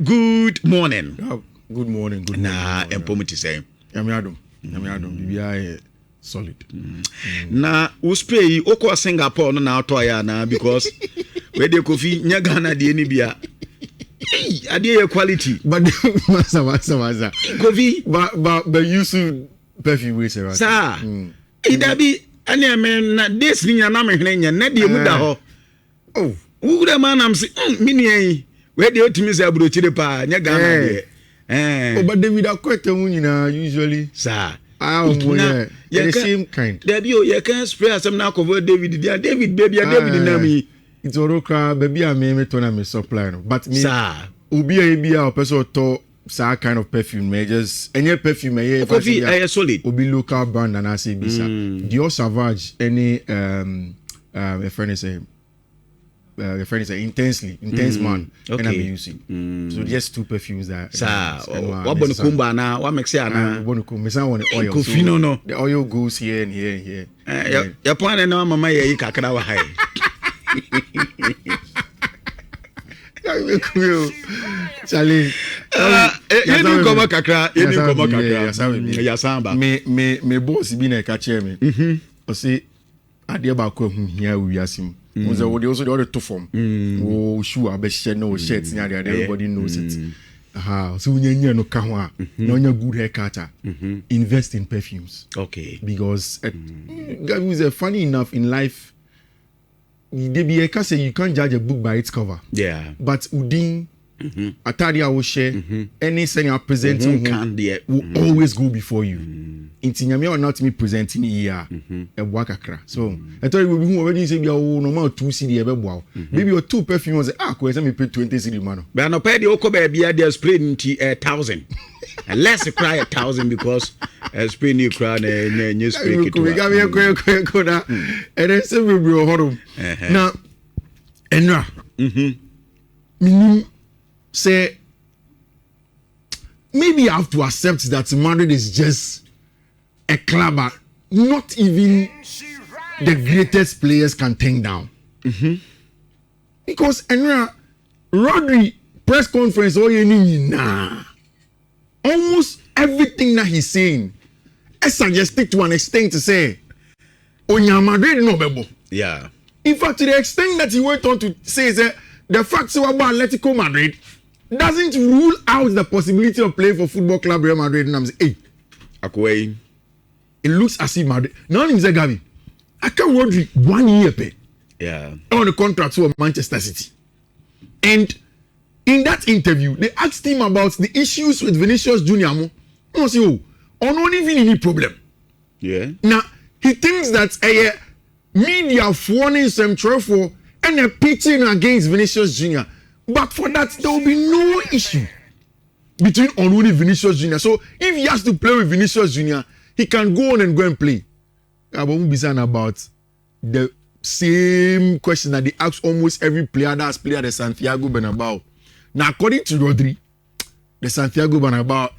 Good morning. Good morning. Good morning. Na empomiti say. Yamiadum. BBI solid. Na uspray oko Singapore no na to ya na because where the coffee nya Ghana de ni bia. Ade quality. But masa. Coffee but you should perfume we say right. Sir. Ida bi ane men na this ni na me hene nya na de mu da ho. Oh. Who the man am say mini where the otimi say abrochire pa nya Ghana de. Oh, but David Akwete usually. Sir. The same kind. There be you can spray some now cover David. David baby David na me. It's Oroka baby I me to me supply no. But me sir. Obi a person to sa kind of perfume just any perfume coffee solid. Obi local brand and I say bisa. Dior Sauvage any a friend is intense man. Okay. And I'm using. So just two perfumes that. Sir, what bon kumba na, what makes ya na? Bon kumba, some want the oil. Coffee no. The oil goes here and here and here. Your point na mama ye kakra wa hai. Charlie. You didn't come kakra, you didn't come kakra. Ya samba. Me boss bi na ka che me. O say ade ba ko hu hia wi asim. Was also the other two form. Oh, shoe, I bet no shirts. Everybody knows it. So when you no kahwa, no good hair cutter. Invest in perfumes. Okay. Because that was funny enough in life. You can't judge a book by its cover. Yeah. But Udin, Atari I will share anything I present will always go before you. Intinyame or not me presenting here a wakakra. So I thought you will already say no more 2 CD ever wow. Maybe your 2 perfumes let me pay 20 CD man. But I no pay the okobe be there spray into 1,000. And less cry 1,000 because spray new cry new spray kit. We got me a quick and then say we will hold now and say maybe I have to accept that Madrid is just a club, not even the greatest players can take down. Because Rodri press conference almost everything that he's saying is suggested to an extent to say Onya Madrid no bebo. Yeah. In fact, to the extent that he went on to say that the fact about Atletico Madrid doesn't rule out the possibility of playing for Football Club Real Madrid. And I'm saying, hey, Akway. It looks as if Madrid. Now I'm saying, Gabi, I can Rodri 1 year pay. Yeah. On the contract to Manchester City. And in that interview, they asked him about the issues with Vinicius Junior. I say, oh, not even any problem. Yeah. Now, he thinks that media warning some trouble and they're pitching against Vinicius Junior. But for that, there will be no issue between Onwuni and Vinicius Junior. So if he has to play with Vinicius Junior, he can go on and go and play. I won't be saying about the same question that they ask almost every player that's played at the Santiago Bernabeu. Now, according to Rodri, the Santiago Bernabeu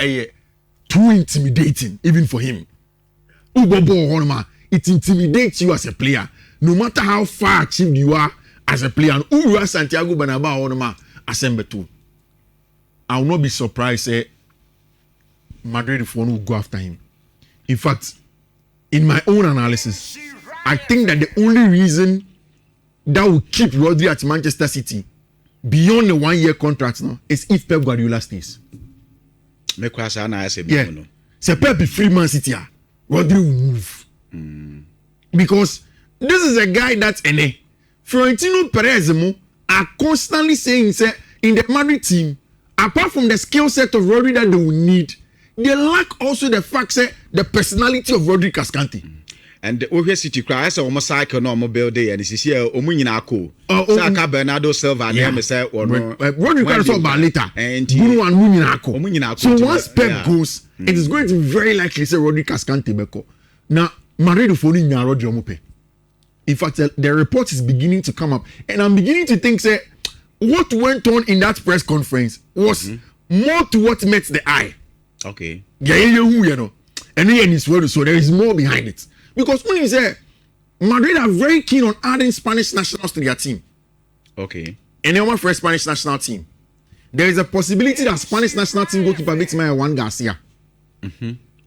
too intimidating, even for him. It intimidates you as a player, no matter how far achieved you are as a player. And Santiago Bernabeu as a too. I will not be surprised Madrid will go after him. In fact, in my own analysis, I think that the only reason that will keep Rodri at Manchester City beyond the 1 year contract now is if Pep Guardiola stays. Yeah. So Pep is free Man City. Rodri will move. Because this is a guy that's Florentino Perez are constantly saying in the Madrid team, apart from the skill set of Rodri that they will need, they lack also the fact that the personality of Rodri Cascante. And the Ohio City cry say almost cycle no mobile day and this here omu nyina ko. Saka Bernardo Silva and him say Rodri can talk about later. And Bruno and omu nyina ko. So once Pep goes, it is going to be very likely say Rodri Cascante beko. Now Madrid for nya Rodri omupe. In fact, the report is beginning to come up, and I'm beginning to think say what went on in that press conference was more to what met the eye. Okay. And then so there is more behind it. Because when you say Madrid are very keen on adding Spanish nationals to their team. Okay. And they want for a Spanish national team. there is a possibility that Spanish national team goalkeeper beats my Juan Garcia.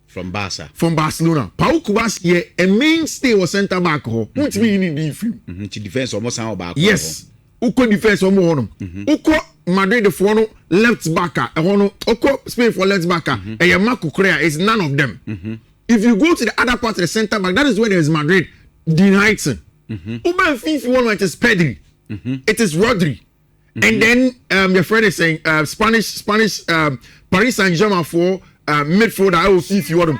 From Barca. From Barcelona. Pau Kubas here, a mainstay was centre back. What mean in the film? To defense almost how back. Yes. Uko defense or more. Uko Madrid the fono left backer. Uko Spain for left backer. And Marco Correa is none of them. If you go to the other part of the centre back, that is where there is Madrid. Denighton. Uba Fifi one it is Pedri. It is Rodri. And then your friend is saying Spanish Paris Saint-Germain for midfielder I will Fifi one.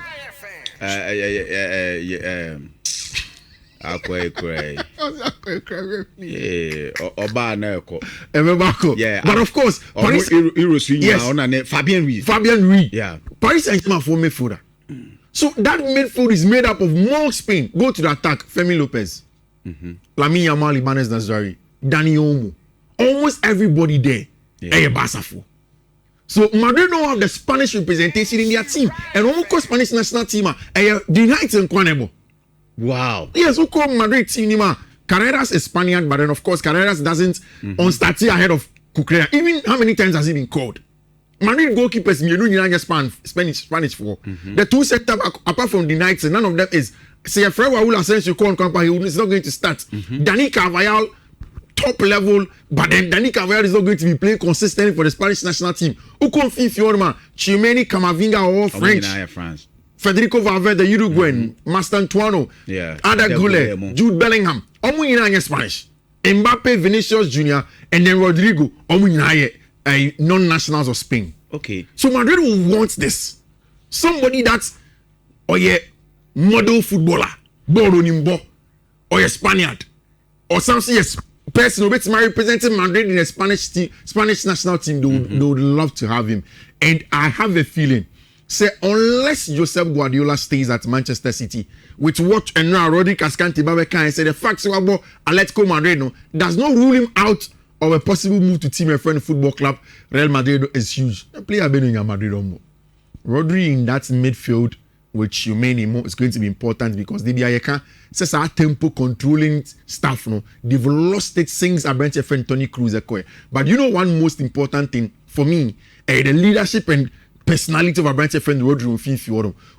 Yeah, but of course, Paris, yes, Fabian Ruiz. Yeah, Paris Saint-Germain for midfielder. So that midfield is made up of more Spain. Go to the attack. Femi Lopez, Lamine Yamal, Ibanez Nazari, Dani Olmo. Almost everybody there. Yeah. Basafo. So Madrid don't have the Spanish representation in their team, and almost Spanish national team are denied in Quanebo. Wow. Yes, who call Madrid team nima? Carreras is Spaniard, but then of course Carreras doesn't on start ahead of Cucurella. Even how many times has he been called? Madrid goalkeepers, you know, Spanish for the two sector apart from the Knights, none of them is. Say a friend will Asensio call Campa, he is not going to start. Dani Carvajal, top level, but then Dani Carvajal is not going to be playing consistently for the Spanish national team. Who can Fifi Orma, Chimeni, Camavinga, or French? Federico Valverde, Uruguayan, Mastantuano, Ada Gule, Jude Bellingham, Omu Yinanye Spanish, Mbappe, Vinicius Jr., and then Rodrigo, Omu Yinanye, non-nationals of Spain. Okay. So Madrid will want this. Somebody that's, model footballer, Boronimbo, or a Spaniard, or something, person who is representing Madrid in a Spanish national team, they would love to have him. And I have a feeling, say unless Josep Guardiola stays at Manchester City, with what and now Rodri Cascante Babeka and say the facts about Atletico Madrid does not rule him out of a possible move to team a friend football club. Real Madrid is huge. The player been in Madrid Rodri in that midfield with Chimeni is going to be important because the Ayeka says our tempo controlling staff they've lost it since a branch friend Tony Cruz. But you know one most important thing for me, the leadership and personality of a branch friend Rodri and Fifi.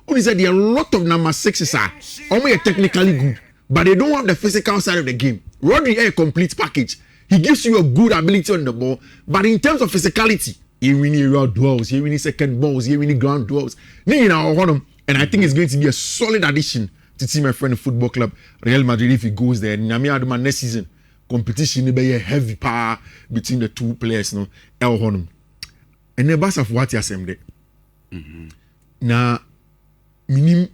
Only said there are a lot of number sixes are almost technically good, but they don't have the physical side of the game. Rodri is a complete package. He gives you a good ability on the ball, but in terms of physicality, he win aerial duels, he win second balls, he win ground duels. And I think it's going to be a solid addition to team a friend football club Real Madrid if he goes there. Next season, competition will be a heavy power between the two players. El Honum. And the best of what you assembled. Now, minim.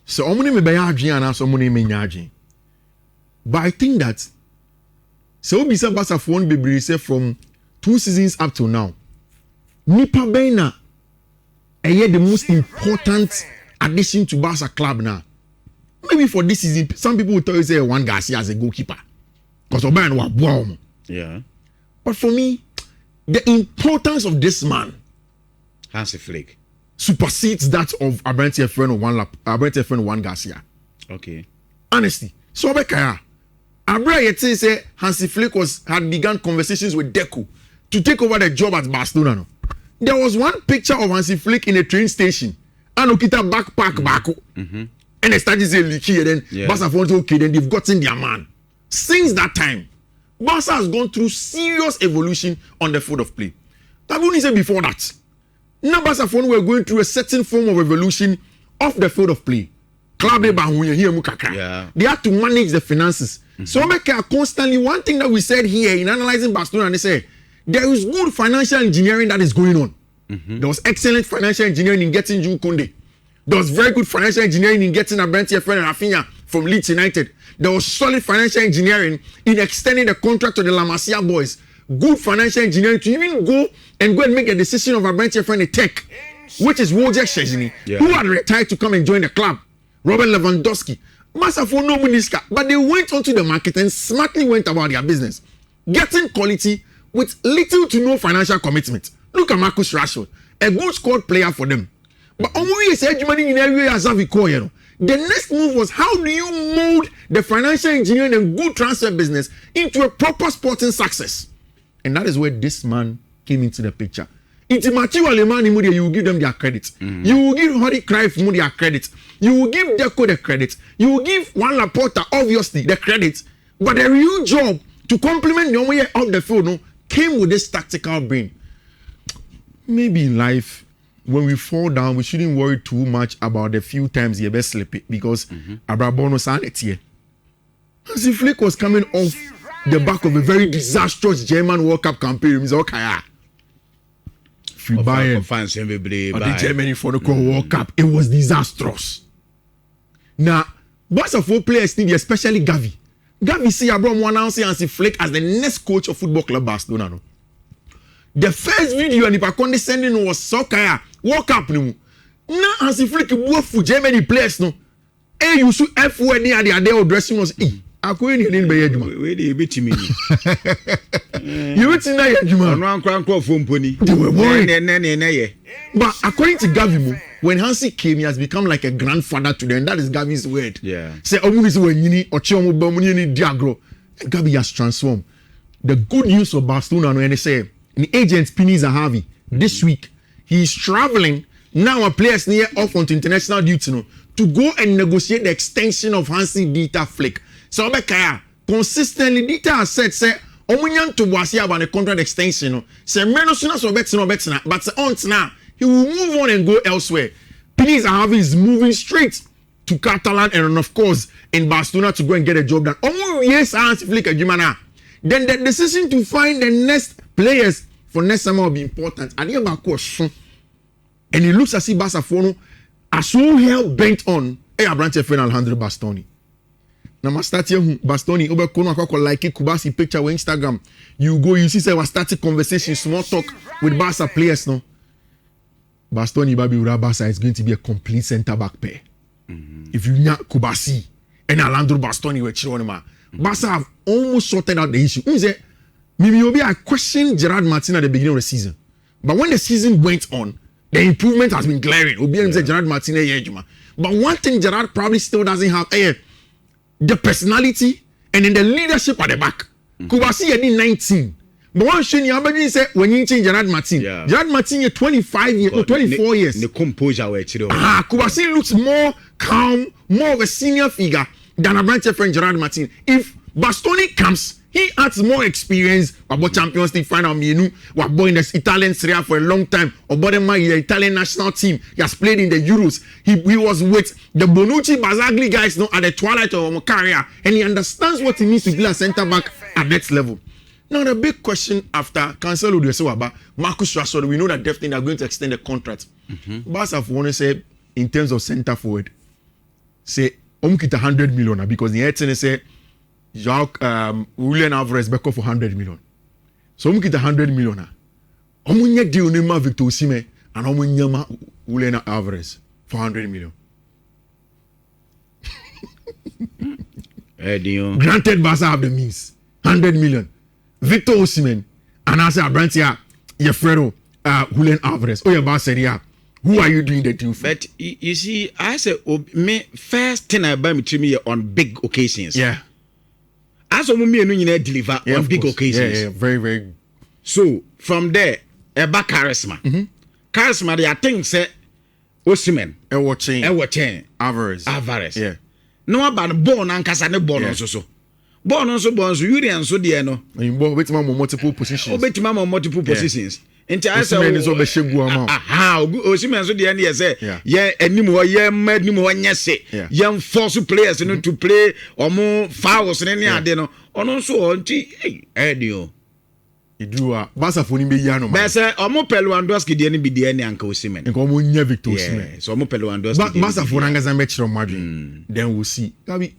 So, I'm going to be and so I'm but I think that so be some basa phone be from 2 seasons up to now. Nipa Bena the most important addition to Barca club now. Maybe for this season, some people will tell you say Juan Garcia as a goalkeeper. Because Oban was warm. Yeah. But for me, the importance of this man Hansi Flick supersedes that of Abrante friend Juan Garcia. Okay. Honestly. So Bekaya. Abrante say Hansi Flick had begun conversations with Deco to take over the job at Barcelona. There was one picture of Hansi Flick in a train station. And Okita backpack back. And they started saying leaky and then Barca wants okay, then they've gotten their man. Since that time, Barca has gone through serious evolution on the field of play. That wouldn't say before that. Now Barca were going through a certain form of evolution off the field of play. They had to manage the finances. So constantly, one thing that we said here in analyzing Barcelona, they say there is good financial engineering that is going on. There was excellent financial engineering in getting Jules Koundé. There was very good financial engineering in getting Abrante friend and Rafinha from Leeds United. There was solid financial engineering in extending the contract to the La Masia boys. Good financial engineering to even go and make a decision of Abrante friend a tech, which is Wojciech Szczesny, who had retired to come and join the club. Robert Lewandowski. Masafo no Muniska. But they went onto the market and smartly went about their business, getting quality with little to no financial commitment. Look at Marcus Rashford, a good squad player for them. But the next move was how do you mold the financial engineering and good transfer business into a proper sporting success? And that is where this man came into the picture. It's Machiwa man, you will give them their credit. You will give Hori Cruyff their credit. You will give Deco the credit. You will give Juan Laporta, obviously, the credit. But the real job to complement the way of the field no, came with this tactical brain. Maybe in life, when we fall down, we shouldn't worry too much about the few times you best slip it because Abrabono Sanetie. Hansi Flick was coming off the back of a very disastrous German World Cup campaign. He's okay. Free Bayern or the Germany for the World Cup. It was disastrous. Now, Barca 4 players need, especially Gavi. Gavi see Abraham announcing Hansi Flick as the next coach of Football Club Barcelona. No? The first video and if condescending was soccer World Cup. No, now Hansi Flick work for Germany players. No, hey, you should F where they are there dressing was. Akwe ni nin be yeduma. We dey bit me. You wait in that yeduma. Ono ankran kro fo mponi. They were worried. Ne. But according to Gavi, when Hansi came, he has become like a grandfather to them. That is Gavi's word. Yeah. Say omu is when yini ochi omu ba muni ni diagro. Gavi has transformed. The good news of Barcelona and they say the agent Pini Zahavi this week he is traveling now. A players near off onto international duty no, to go and negotiate the extension of Hansi Dieter Flick. So Obekaya consistently Dieter has said say omunyan to wasi about the contract extension no. Say menosuna so betina but on now he will move on and go elsewhere. Pini Zahavi is moving straight to Catalan and of course in Barcelona to go and get a job done. Yes, Hansi Flick Jumana. Then the decision to find the next players for next summer will be important. And it looks as if Barca are so hell bent on a branch of Alejandro Bastoni. Now, my start here, Bastoni, over Kono, like Kubasi picture on Instagram. You go, you see, say, we started conversation, small talk with Barca players. No, Bastoni, Babi Ura Barca is going to be a complete centre back pair. If you know Kubasi and Alejandro Bastoni were Chironima, Barca have almost sorted out the issue. Maybe I questioned Gerard Martin at the beginning of the season. But when the season went on, the improvement has been glaring. Gerard Martin, but one thing Gerard probably still doesn't have the personality and then the leadership at the back. Kubasi is 19. But one thing you say when you change Gerard Martin, Gerard Martin is 25 years, 24 years. The composure Kubasi looks more calm, more of a senior figure than a branch friend Gerard Martin. If Bastoni comes, he adds more experience about Champions League final. We boy in the Italian Serie A for a long time. Obodema is the Italian national team. He has played in the Euros. He was with the Bonucci Bazzagli guys at the twilight of my career, and he understands what it means to be a centre back at that level. Now the big question after Cancelo Dwesewaba, Marcus Rashford, we know that definitely they are going to extend the contract. Barca want to say in terms of centre forward, say omkita 100 million because the head say Julian Alvarez back for 100 million. So we get 100 million. Omunya deal name Victor Osimhen and omunya Julian Alvarez for 100 million. Granted, Barca have the means. 100 million. Victor Osimhen and I say Abrantia Yefredo Julian Alvarez. Oh, yeah, Barca. Who are you doing the deal for? But you see, I say me first thing I buy me to me on big occasions. Yeah. As a woman, you deliver on big occasions. Yeah, very, very. So from there, about charisma. Charisma, I think say Osimhen. Watching. Alvarez. Yeah. No about born and Casane born also. Born also born so you and so dear no. You born with multiple positions. Obey multiple positions. Into I say Osimhen so dear say yeah anymore yeah mad anymore nyese young force players to play or more fouls and any other no ono so onti edio idua Barca for ni be ya no ba say omo Lewandowski de ni bi de ni anka Osimhen nko omo nya Victor Osimhen so omo Lewandowski Barca for nanga zambe chiro Madrid then we'll see Gabi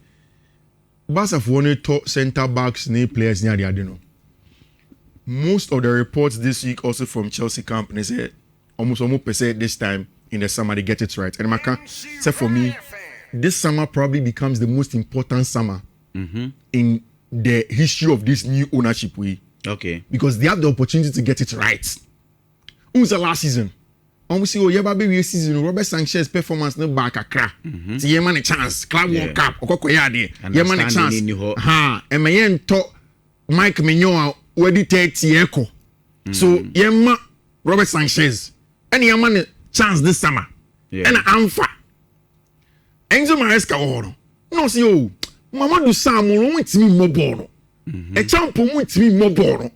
Barca for ni to center backs ni players ni ade no. Most of the reports this week also from Chelsea camp, they say almost percent this time in the summer they get it right. And Maka said for me, this summer probably becomes the most important summer in the history of this new ownership way. Okay. Because they have the opportunity to get it right. Who was the last season? We see baby season Robert Sanchez performance no back Accra. See you man a chance. Club World Cup. You man a chance. And my to Mike Mignon wedi 30 echo So yema Robert Sanchez and yema chance this summer. And Amfa. Enzo Maresca oro. No see oh, Mama do Samu went me more ball. A champion went me more ball.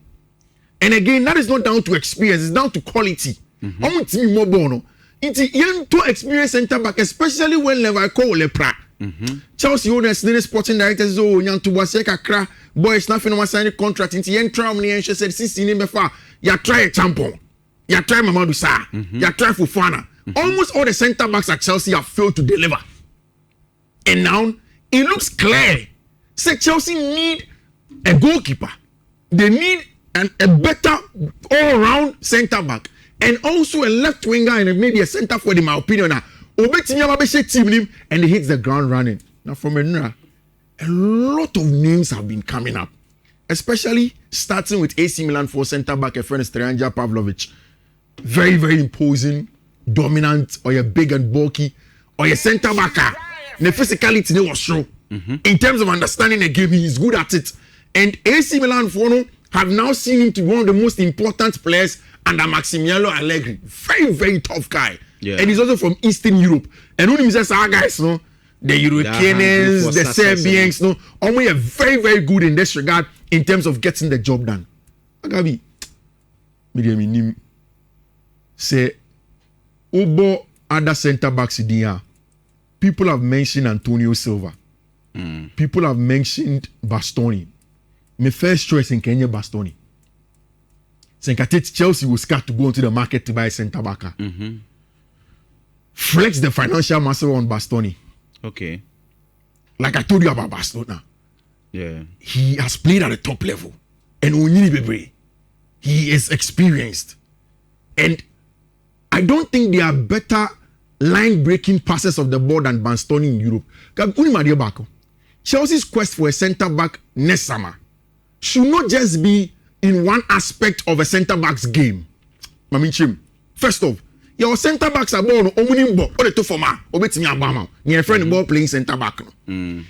And again, that is not down to experience, it's down to quality. I want me more ball. It's young to experience centre back, especially when I call Lepra. Chelsea owners, the sporting directors, oh, young to Waseka cra, boys, nothing on signing contract. Into young Traum, and she said, 16 name before, you try a champion, you try Mamadou Sarr, you try Fofana. Almost all the centre backs at Chelsea have failed to deliver. And now it looks clear. Say Chelsea need a goalkeeper. They need a better all-round centre back. And also a left winger and maybe a centre forward, in my opinion. Team and he hits the ground running. Now from Nhyira, a lot of names have been coming up, especially starting with AC Milan for centre back, a friend Stranja Pavlovic. Very, very imposing, dominant, or a big and bulky, or a centre backer. The physicality they was show. In terms of understanding the game, he is good at it. And AC Milan for have now seen him to be one of the most important players under Maximiano Allegri. Very, very tough guy. Yeah. And he's also from Eastern Europe. And when he says our guys, no, the Europeans, the Serbians, no, only are very, very good in this regard in terms of getting the job done. Agabi, say, Obo other centre backs in here. People have mentioned Antonio Silva. People have mentioned Bastoni. My first choice in Kenya, Bastoni. Chelsea was scared to go into the market to buy a centre back. Flex the financial muscle on Bastoni. Okay. Like I told you about Barcelona. Yeah. He has played at the top level. And Onyini he is experienced. And I don't think there are better line-breaking passes of the ball than Bastoni in Europe. Chelsea's quest for a centre back next summer should not just be in one aspect of a centre back's game. First off, your centre backs are born omunim ball or the two forma obetimi abama. Your friend ball playing centre back.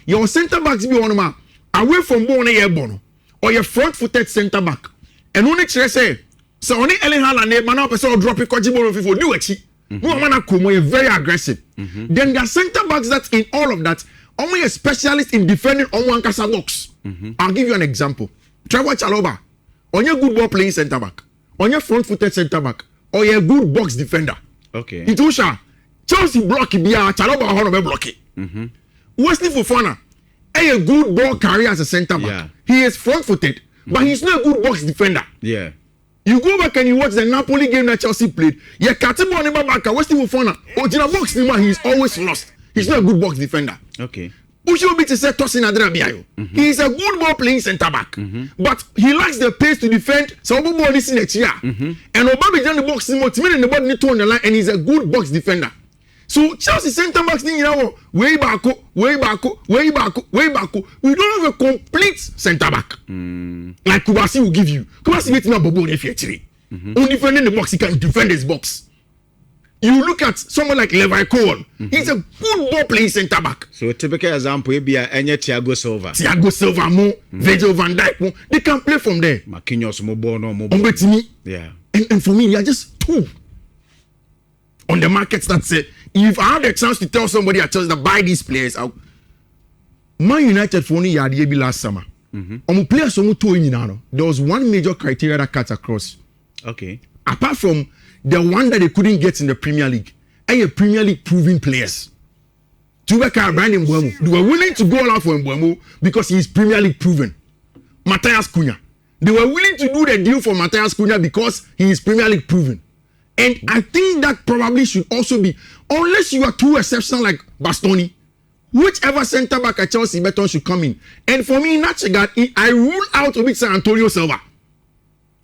Your centre backs be on ma away from ball na your bono or your front-footed centre back. And only say so only Ellen Haaland man up person drop it ball for do it. No man are very aggressive. Then there are centre backs that in all of that only a specialist in defending on one casa box. I'll give you an example. Trevor Chalobah, on your good ball playing centre back, on your front-footed centre back, or your good box defender. Okay. Itusha, Chelsea block it, Chalobah honorable block it. Wesley Fofana, a good ball carrier as a centre back. Yeah. He is front-footed, but he's not a good box defender. Yeah. You go back and you watch the Napoli game that Chelsea played. You can't on back. Wesley Fofana, box he is always lost. He's not a good box defender. Okay. He is a good ball playing centre back, but he lacks the pace to defend. So ball is in a chair, and Obama down the box in the body to on the line, and he's a good box defender. So Chelsea centre backs way back. We don't have a complete centre back like Kubasi will give you. Kubasi waiting up Bobo if you're defending the box, he can defend his box. You look at someone like Levi Cole. He's a good ball playing centre back. So a typical example would be Thiago Silva. Thiago Silva, Virgil van Dijk, they can play from there. Marquinhos, yeah. And for me, they are just two on the markets that say, if I had a chance to tell somebody at Chelsea that buy these players out, Man United for only Yadiyebi last summer. Players there was one major criteria that cuts across. Okay. Apart from the one that they couldn't get in the Premier League, and a Premier League proven players. Tubeka Brandon Mbeumo, they were willing to go all out for Mbeumo because he is Premier League proven. Matthias Cunha, they were willing to do the deal for Matthias Cunha because he is Premier League proven. And I think that probably should also be, unless you are too exceptional like Bastoni, whichever centre back at Chelsea better should come in. And for me, in that regard, I rule out a bit Antonio Silva.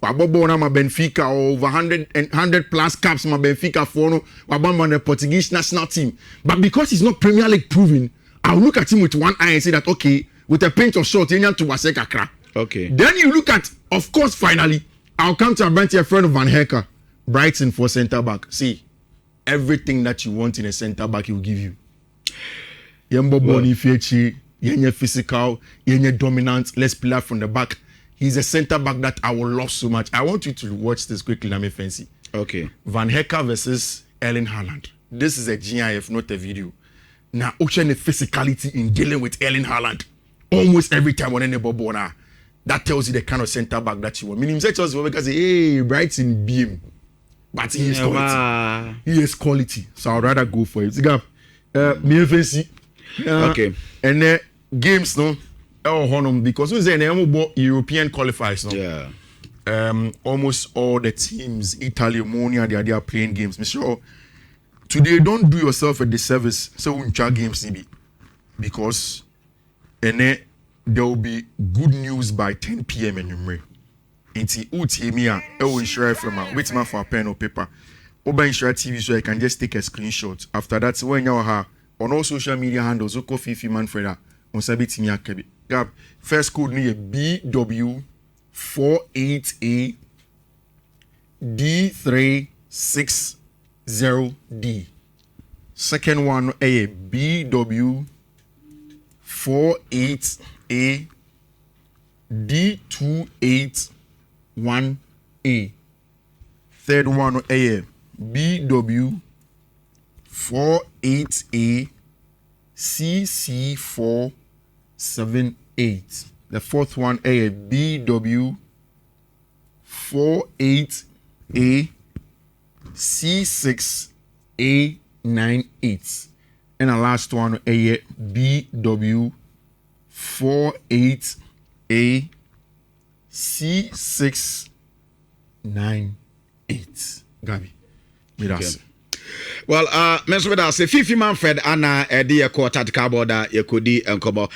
My Benfica over 100 plus caps, my Benfica for the Portuguese national team. But because he's not Premier League proven, I'll look at him with one eye and say that, okay, with a pinch of salt, to Waseka Kra. Okay. Then you look at, of course, finally, I'll come to a friend of Van Hecker, Brighton for centre back. See, everything that you want in a centre back, he will give you. Yembo Boni Fiechi, Yenye physical, Yenye dominant, let's play from the back. He's a center back that I will love so much. I want you to watch this quickly, Nami Fancy. Okay. Van Hecke versus Erling Haaland. This is a GIF, not a video. Now, ocean the physicality in dealing with Erling Haaland. Almost every time on any ball now. That tells you the kind of center back that you want. Meaning, Chelsea because hey, Brighton beam. But he is quality. He is quality. So I'd rather go for it. Me Fancy. Okay. And then games, no. Because we say European qualifiers, no? Yeah. Almost all the teams, Italy, Monia, they are playing games. Make sure today don't do yourself a disservice. So we check games, CB, because and then there will be good news by 10 p.m. in Nhyira. Inti utimia, will ensure from a wait for a pen or paper. Oba ensure TV so I can just take a screenshot. After that, when you are on all social media handles, Oko Fifi Manfreda on Sabiti Kebi. First code ni BW48A D360D. Second one a BW48A D281A. Third one a BW48A CC478. The fourth one a BW48A C6A98. And the last one a BW48A C698. Gabi, okay. Well, Mr. Say Fifi Manfred Anna Edia Quarter Cardboard, Yakudi and Kobo.